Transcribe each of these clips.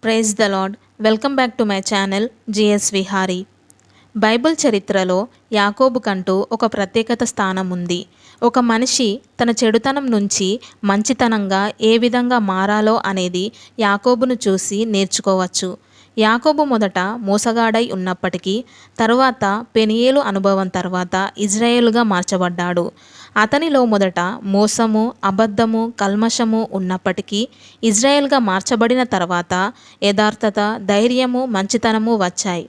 Praise the Lord. Welcome back to my channel GS Vihari. Bible చరిత్రలో యాకోబు కంటూ ఒక ప్రత్యేకత స్థానం ఉంది. ఒక మనిషి తన చెడుతనం నుంచి మంచితనంగా ఏ విధంగా మారాలో అనేది యాకోబును చూసి నేర్చుకోవచ్చు. యాకోబు మొదట మోసగాడై ఉన్నప్పటికీ తరువాత పెనియేలు అనుభవం తర్వాత ఇజ్రాయేలుగా మార్చబడ్డాడు. అతనిలో మొదట మోసము, అబద్ధము, కల్మషము ఉన్నప్పటికీ ఇజ్రాయేల్గా మార్చబడిన తర్వాత యథార్థత, ధైర్యము, మంచితనము వచ్చాయి.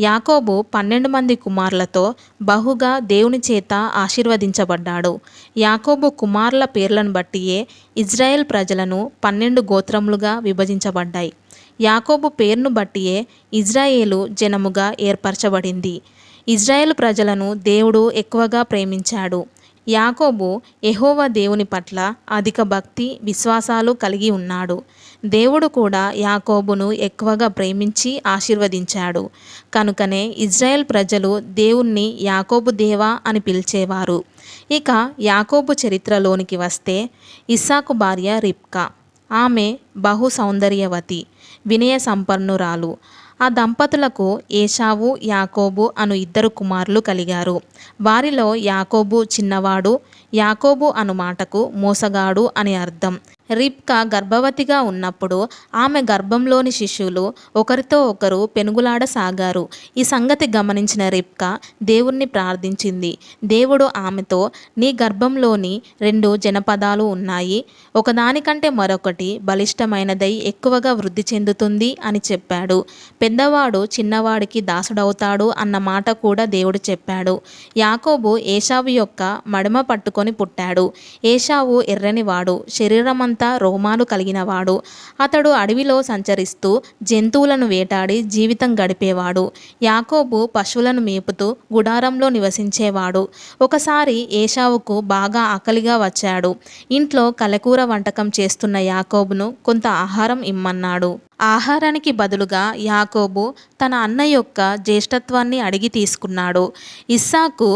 యాకోబు 12 మంది కుమారులతో బహుగా దేవుని చేత ఆశీర్వదించబడ్డాడు. యాకోబు కుమారుల పేర్లను బట్టియే ఇజ్రాయెల్ ప్రజలను 12 గోత్రములుగా విభజించబడ్డాయి. యాకోబు పేరును బట్టియే ఇజ్రాయేలు జనముగా ఏర్పరచబడింది. ఇజ్రాయేలు ప్రజలను దేవుడు ఎక్కువగా ప్రేమించాడు. యాకోబు యెహోవా దేవుని పట్ల అధిక భక్తి, విశ్వాసాలు కలిగి ఉన్నాడు. దేవుడు కూడా యాకోబును ఎక్కువగా ప్రేమించి ఆశీర్వదించాడు. కనుకనే ఇజ్రాయెల్ ప్రజలు దేవుణ్ణి యాకోబు దేవా అని పిలిచేవారు. ఇక యాకోబు చరిత్రలోనికి వస్తే ఇస్సాకు భార్య రిబ్కా. ఆమె బహు సౌందర్యవతి, వినయ సంపన్నురాలు. ఆ దంపతులకు ఏశావు, యాకోబు అను 2 కుమారులు కలిగారు. వారిలో యాకోబు చిన్నవాడు. యాకోబు అను మాటకు మోసగాడు అని అర్థం. రిబ్కా గర్భవతిగా ఉన్నప్పుడు ఆమె గర్భంలోని శిశువులు ఒకరితో ఒకరు పెనుగులాడసాగారు. ఈ సంగతి గమనించిన రిబ్కా దేవుణ్ణి ప్రార్థించింది. దేవుడు ఆమెతో, నీ గర్భంలోని 2 జనపదాలు ఉన్నాయి, ఒకదానికంటే మరొకటి బలిష్టమైనదై ఎక్కువగా వృద్ధి చెందుతుంది అని చెప్పాడు. పెద్దవాడు చిన్నవాడికి దాసుడవుతాడు అన్న మాట కూడా దేవుడు చెప్పాడు. యాకోబు ఏశావు యొక్క మడమ పట్టుకొని పుట్టాడు. ఏశావు ఎర్రనివాడు, శరీరమంతా రోమాలు కలిగినవాడు. అతడు అడవిలో సంచరిస్తూ జంతువులను వేటాడి జీవితం గడిపేవాడు. యాకోబు పశువులను మేపుతూ గుడారంలో నివసించేవాడు. ఒకసారి ఏశావుకు బాగా ఆకలిగా వచ్చాడు. ఇంట్లో కలెకూర వంటకం చేస్తున్న యాకోబును కొంత ఆహారం ఇమ్మన్నాడు. ఆహారానికి బదులుగా యాకోబు తన అన్న యొక్క జ్యేష్ఠత్వాన్ని అడిగి తీసుకున్నాడు. ఇస్సాకు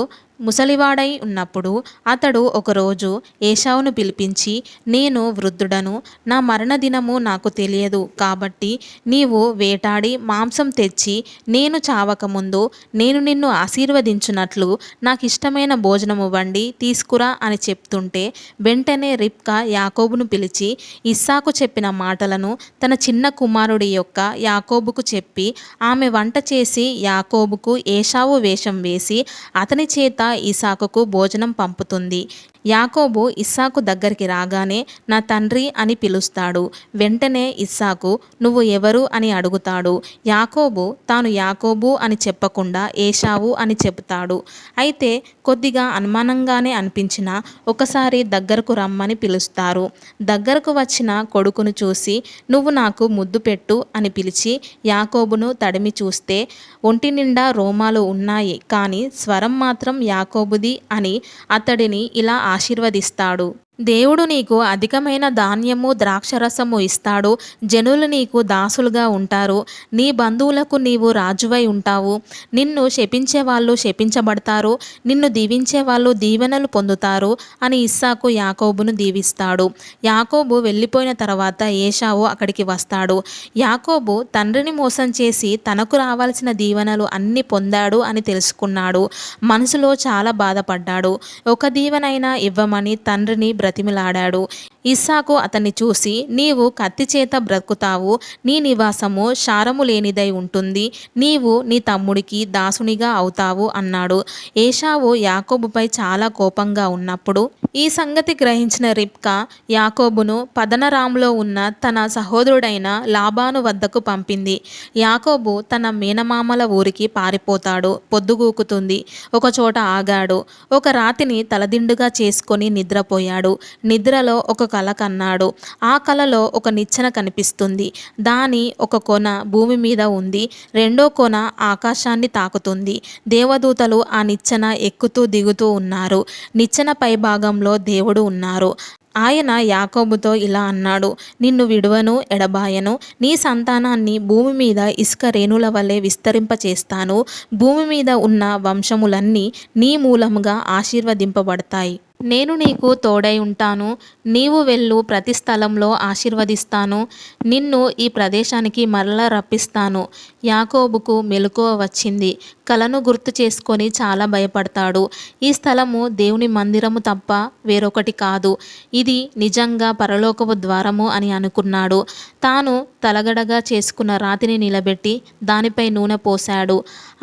ముసలివాడై ఉన్నప్పుడు అతడు ఒకరోజు ఏశావును పిలిపించి, నేను వృద్ధుడను, నా మరణదినము నాకు తెలియదు, కాబట్టి నీవు వేటాడి మాంసం తెచ్చి నేను చావకముందు నేను నిన్ను ఆశీర్వదించున్నట్లు నాకు ఇష్టమైన భోజనము వండి తీసుకురా అని చెప్తుంటే వెంటనే రిబ్కా యాకోబును పిలిచి ఇస్సాకు చెప్పిన మాటలను తన చిన్న కుమారుడి యొక్క యాకోబుకు చెప్పి ఆమె వంట చేసి యాకోబుకు ఏశావు వేషం వేసి అతని చేత ఇస్సాకుకు భోజనం పంపుతుంది. యాకోబు ఇస్సాకు దగ్గరికి రాగానే నా తండ్రి అని పిలుస్తాడు. వెంటనే ఇస్సాకు నువ్వు ఎవరు అని అడుగుతాడు. యాకోబు తాను యాకోబు అని చెప్పకుండా ఏశావు అని చెబుతాడు. అయితే కొద్దిగా అనుమానంగానే అనిపించినా ఒకసారి దగ్గరకు రమ్మని పిలుస్తారు. దగ్గరకు వచ్చిన కొడుకును చూసి నువ్వు నాకు ముద్దు పెట్టు అని పిలిచి యాకోబును తడిమి చూస్తే ఒంటి నిండా రోమాలు ఉన్నాయి, కానీ స్వరం మాత్రం యాకోబుది అని అతడిని ఇలా ఆశీర్వదిస్తాడు. దేవుడు నీకు అధికమైన ధాన్యము, ద్రాక్షరసము ఇస్తాడు. జనులు నీకు దాసులుగా ఉంటారు. నీ బంధువులకు నీవు రాజువై ఉంటావు. నిన్ను శపించే వాళ్ళు శపించబడతారు, నిన్ను దీవించే వాళ్ళు దీవెనలు పొందుతారు అని ఇస్సాకు యాకోబును దీవిస్తాడు. యాకోబు వెళ్ళిపోయిన తర్వాత ఏశావు అక్కడికి వస్తాడు. యాకోబు తండ్రిని మోసం చేసి తనకు రావాల్సిన దీవెనలు అన్ని పొందాడు అని తెలుసుకున్నాడు. మనసులో చాలా బాధపడ్డాడు. ఒక దీవెనైనా ఇవ్వమని తండ్రిని బ్రతిమిలాడాడు. ఇస్సాకు అతన్ని చూసి నీవు కత్తి చేత బ్రతుకుతావు, నీ నివాసము శారము లేనిదై ఉంటుంది, నీవు నీ తమ్ముడికి దాసునిగా అవుతావు అన్నాడు. ఏశావు యాకోబుపై చాలా కోపంగా ఉన్నప్పుడు ఈ సంగతి గ్రహించిన రిబ్కా యాకోబును పదనరాములో ఉన్న తన సహోదరుడైన లాబాను వద్దకు పంపింది. యాకోబు తన మేనమామల ఊరికి పారిపోతాడు. పొద్దుగూకుతుంది. ఒకచోట ఆగాడు. ఒక రాతిని తలదిండుగా చేసుకొని నిద్రపోయాడు. నిద్రలో ఒక కల కన్నాడు. ఆ కలలో ఒక నిచ్చెన కనిపిస్తుంది. దాని ఒక కొన భూమి మీద ఉంది, రెండో కొన ఆకాశాన్ని తాకుతుంది. దేవదూతలు ఆ నిచ్చెన ఎక్కుతూ దిగుతూ ఉన్నారు. నిచ్చెన పై భాగంలో దేవుడు ఉన్నారు. ఆయన యాకోబుతో ఇలా అన్నాడు, నిన్ను విడువను, ఎడబాయను. నీ సంతానాన్ని భూమి మీద ఇసుక రేణుల వలె విస్తరింపచేస్తాను. భూమి మీద ఉన్న వంశములన్నీ నీ మూలముగా ఆశీర్వదింపబడతాయి. నేను నీకు తోడై ఉంటాను. నీవు వెళ్ళు ప్రతి స్థలంలో ఆశీర్వదిస్తాను. నిన్ను ఈ ప్రదేశానికి మరలా రప్పిస్తాను. యాకోబుకు మెలకువ వచ్చింది. కలను గుర్తు చేసుకొని చాలా భయపడతాడు. ఈ స్థలము దేవుని మందిరము తప్ప వేరొకటి కాదు. ఇది నిజంగా పరలోకపు ద్వారము అని అనుకున్నాడు. తాను తలగడగా చేసుకున్న రాతిని నిలబెట్టి దానిపై నూనె పోశాడు.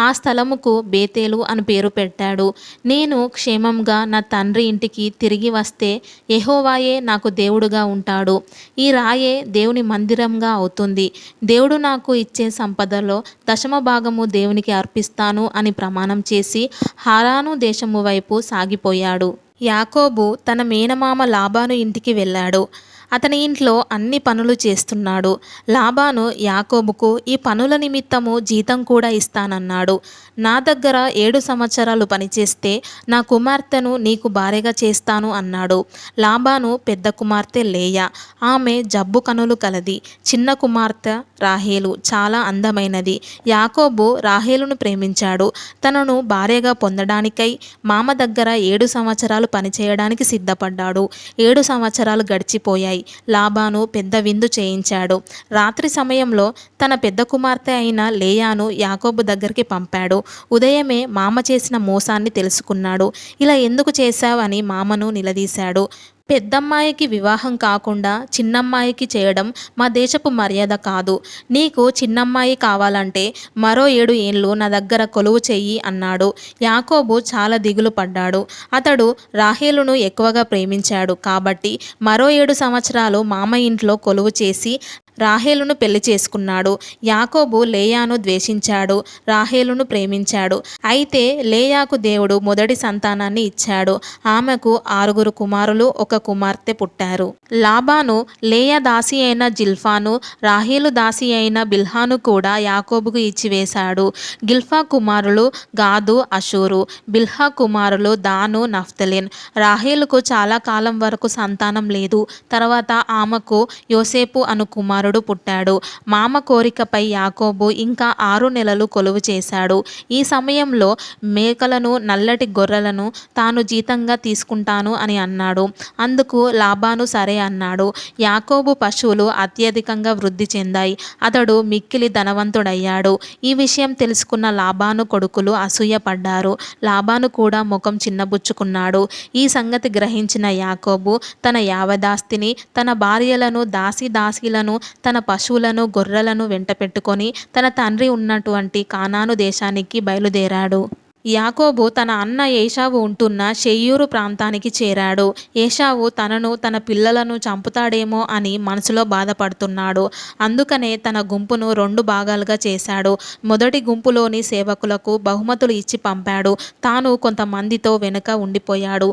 ఆ స్థలముకు బేతేలు అని పేరు పెట్టాడు. నేను క్షేమంగా నా తండ్రి ఇంటికి తిరిగి వస్తే యెహోవాయే నాకు దేవుడుగా ఉంటాడు. ఈ రాయే దేవుని మందిరంగా అవుతుంది. దేవుడు నాకు ఇచ్చే సంపదలో దశమ భాగము దేవునికి అర్పిస్తాను అని ప్రమాణం చేసి హారాను దేశము వైపు సాగిపోయాడు. యాకోబు తన మేనమామ లాబాను ఇంటికి వెళ్ళాడు. అతని ఇంట్లో అన్ని పనులు చేస్తున్నాడు. లాబాను యాకోబుకు ఈ పనుల నిమిత్తము జీతం కూడా ఇస్తానన్నాడు. నా దగ్గర 7 సంవత్సరాలు పనిచేస్తే నా కుమార్తెను నీకు భార్యగా చేస్తాను అన్నాడు. లాబాను పెద్ద కుమార్తె లేయా. ఆమె జబ్బు కనులు కలది. చిన్న కుమార్తె రాహేలు చాలా అందమైనది. యాకోబు రాహేలును ప్రేమించాడు. తనను భార్యగా పొందడానికై మామ దగ్గర 7 సంవత్సరాలు పనిచేయడానికి సిద్ధపడ్డాడు. 7 సంవత్సరాలు గడిచిపోయాయి. లాబాను పెద్ద విందు చేయించాడు. రాత్రి సమయంలో తన పెద్ద కుమార్తె అయిన లేయాను యాకోబు దగ్గరికి పంపాడు. ఉదయమే మామ చేసిన మోసాన్ని తెలుసుకున్నాడు. ఇలా ఎందుకు చేశావని మామను నిలదీశాడు. పెద్దమ్మాయికి వివాహం కాకుండా చిన్నమ్మాయికి చేయడం మా దేశపు మర్యాద కాదు. నీకు చిన్నమ్మాయి కావాలంటే మరో 7 ఏండ్లు నా దగ్గర కొలువు చెయ్యి అన్నాడు. యాకోబు చాలా దిగులు పడ్డాడు. అతడు రాహేలును ఎక్కువగా ప్రేమించాడు కాబట్టి మరో 7 సంవత్సరాలు మామ ఇంట్లో కొలువు చేసి రాహేలును పెళ్లి చేసుకున్నాడు. యాకోబు లేయాను ద్వేషించాడు. రాహేలును ప్రేమించాడు. అయితే లేయాకు దేవుడు మొదటి సంతానాన్ని ఇచ్చాడు. ఆమెకు 6 కుమారులు 1 కుమార్తె పుట్టారు. లాబాను లేయా దాసి అయిన జిల్ఫాను, రాహేలు దాసి అయిన బిల్హాను కూడా యాకోబుకు ఇచ్చివేశాడు. గిల్ఫా కుమారులు గాదు, అషూరు. బిల్హా కుమారులు దాను, నఫ్తలిన్. రాహేలుకు చాలా కాలం వరకు సంతానం లేదు. తర్వాత ఆమెకు యోసేపు అను కుమారుడు పుట్టాడు. మామ కోరికపై యాకోబు ఇంకా 6 నెలలు కొలువు చేశాడు. ఈ సమయంలో మేకలను, నల్లటి గొర్రెలను తాను జీతంగా తీసుకుంటాను అని అన్నాడు. అందుకు లాబాను సరే అన్నాడు. యాకోబు పశువులు అత్యధికంగా వృద్ధి చెందాయి. అతడు మిక్కిలి ధనవంతుడయ్యాడు. ఈ విషయం తెలుసుకున్న లాబాను కొడుకులు అసూయపడ్డారు. లాబాను కూడా ముఖం చిన్నబుచ్చుకున్నాడు. ఈ సంగతి గ్రహించిన యాకోబు తన యావదాస్తిని, తన భార్యలను, దాసీలను, తన పశువులను, గొర్రెలను వెంటపెట్టుకొని తన తండ్రి ఉన్నటువంటి కానాను దేశానికి బయలుదేరాడు. యాకోబు తన అన్న ఏశావు ఉంటున్న షెయ్యూరు ప్రాంతానికి చేరాడు. ఏశావు తనను, తన పిల్లలను చంపుతాడేమో అని మనసులో బాధపడుతున్నాడు. అందుకనే తన గుంపును 2 భాగాలుగా చేశాడు. మొదటి గుంపులోని సేవకులకు బహుమతులు ఇచ్చి పంపాడు. తాను కొంతమందితో వెనుక ఉండిపోయాడు.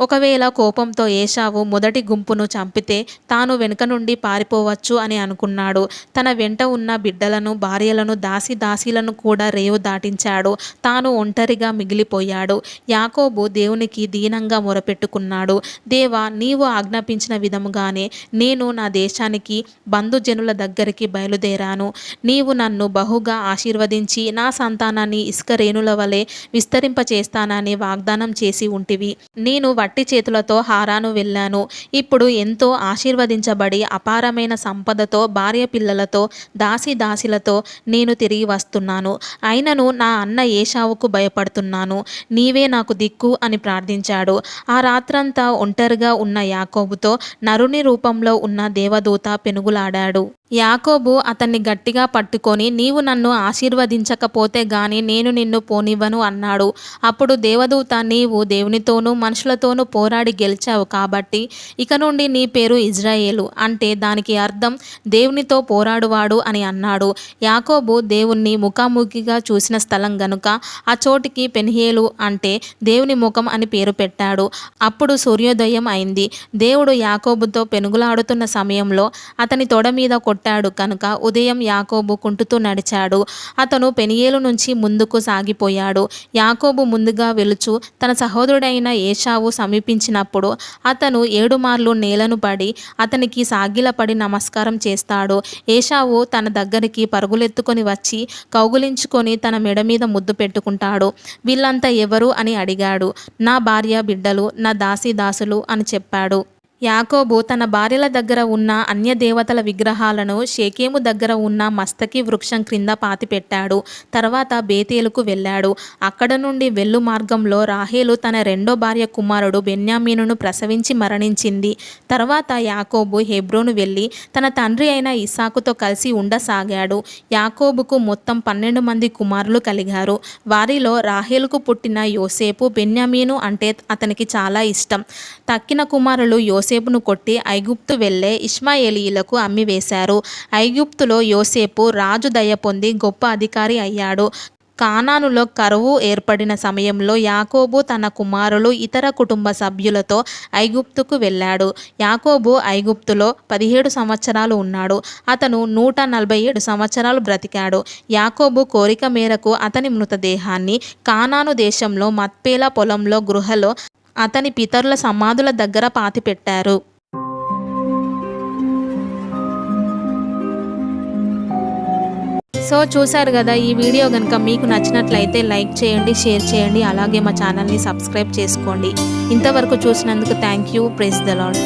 ఒకవేళ కోపంతో ఏశావు మొదటి గుంపును చంపితే తాను వెనుక నుండి పారిపోవచ్చు అని అనుకున్నాడు. తన వెంట ఉన్న బిడ్డలను, భార్యలను, దాసీలను కూడా రేవు దాటించాడు. తాను ఒంటరిగా మిగిలిపోయాడు. యాకోబు దేవునికి దీనంగా మొరపెట్టుకున్నాడు. దేవా, నీవు ఆజ్ఞాపించిన విధముగానే నేను నా దేశానికి, బంధుజనుల దగ్గరికి బయలుదేరాను. నీవు నన్ను బహుగా ఆశీర్వదించి నా సంతానాన్ని ఇసుక రేణుల వలె విస్తరింపచేస్తానని వాగ్దానం చేసి ఉంటివి. నేను వట్టి చేతులతో హారాను వెళ్ళాను. ఇప్పుడు ఎంతో ఆశీర్వదించబడి అపారమైన సంపదతో, భార్య పిల్లలతో, దాసీలతో నేను తిరిగి వస్తున్నాను. అయినను నా అన్న ఏశావుకు భయపడుతున్నాను. నీవే నాకు దిక్కు అని ప్రార్థించాడు. ఆ రాత్రంతా ఒంటరిగా ఉన్న యాకోబుతో నరుని రూపంలో ఉన్న దేవదూత పెనుగులాడాడు. యాకోబు అతన్ని గట్టిగా పట్టుకొని, నీవు నన్ను ఆశీర్వదించకపోతే గాని నేను నిన్ను పోనివ్వను అన్నాడు. అప్పుడు దేవదూత, నీవు దేవునితోనూ మనుషులతోనూ పోరాడి గెలిచావు కాబట్టి ఇక నుండి నీ పేరు ఇజ్రాయేలు, అంటే దానికి అర్థం దేవునితో పోరాడువాడు అని అన్నాడు. యాకోబు దేవుణ్ణి ముఖాముఖిగా చూసిన స్థలం గనుక ఆ చోటికి పెనియేలు, అంటే దేవుని ముఖం అని పేరు పెట్టాడు. అప్పుడు సూర్యోదయం అయింది. దేవుడు యాకోబుతో పెనుగులాడుతున్న సమయంలో అతని తొడ మీద కొట్టాడు కనుక ఉదయం యాకోబు కుంటుతూ నడిచాడు. అతను పెనియేలు నుంచి ముందుకు సాగిపోయాడు. యాకోబు ముందుగా వెలుచు తన సహోదరుడైన ఏశావు సమీపించినప్పుడు అతను 7 మార్లు నేలను పడి అతనికి సాగిలపడి నమస్కారం చేస్తాడు. ఏశావు తన దగ్గరికి పరుగులెత్తుకొని వచ్చి కౌగులించుకొని తన మెడ మీద ముద్దు పెట్టుకుంటాడు. వీళ్ళంతా ఎవరు అని అడిగాడు. నా భార్య బిడ్డలు, నా దాసీదాసులు అని చెప్పాడు. యాకోబు తన భార్యల దగ్గర ఉన్న అన్య దేవతల విగ్రహాలను షేకేము దగ్గర ఉన్న మస్తకి వృక్షం క్రింద పాతిపెట్టాడు. తర్వాత బేతేలుకు వెళ్ళాడు. అక్కడ నుండి వెళ్ళు మార్గంలో రాహేలు తన రెండో భార్య కుమారుడు బెన్యామీనును ప్రసవించి మరణించింది. తర్వాత యాకోబు హెబ్రోను వెళ్ళి తన తండ్రి అయిన ఇస్సాకుతో కలిసి ఉండసాగాడు. యాకోబుకు మొత్తం 12 మంది కుమారులు కలిగారు. వారిలో రాహేలుకు పుట్టిన యోసేపు బెన్యామీను అంటే అతనికి చాలా ఇష్టం. తక్కిన కుమారులు యోసేపును కొట్టి ఐగుప్తు వెళ్ళే ఇష్మాయేలీయులకు అమ్మివేశారు. ఐగుప్తులో యోసేపు రాజు దయ పొంది గొప్ప అధికారి అయ్యాడు. కానానులో కరువు ఏర్పడిన సమయంలో యాకోబు తన కుమారులు ఇతర కుటుంబ సభ్యులతో ఐగుప్తుకు వెళ్ళాడు. యాకోబు ఐగుప్తులో 17 సంవత్సరాలు ఉన్నాడు. అతను 147 సంవత్సరాలు బ్రతికాడు. యాకోబు కోరిక మేరకు అతని మృతదేహాన్ని కానాను దేశంలో మత్పేలా పొలంలో గృహలో అతని పితరుల సమాధుల దగ్గర పాతిపెట్టారు. సో చూశారు కదా, ఈ వీడియో కనుక మీకు నచ్చినట్లయితే లైక్ చేయండి, షేర్ చేయండి, అలాగే మా ఛానల్ని సబ్స్క్రైబ్ చేసుకోండి. ఇంతవరకు చూసినందుకు thank you. Praise the lord.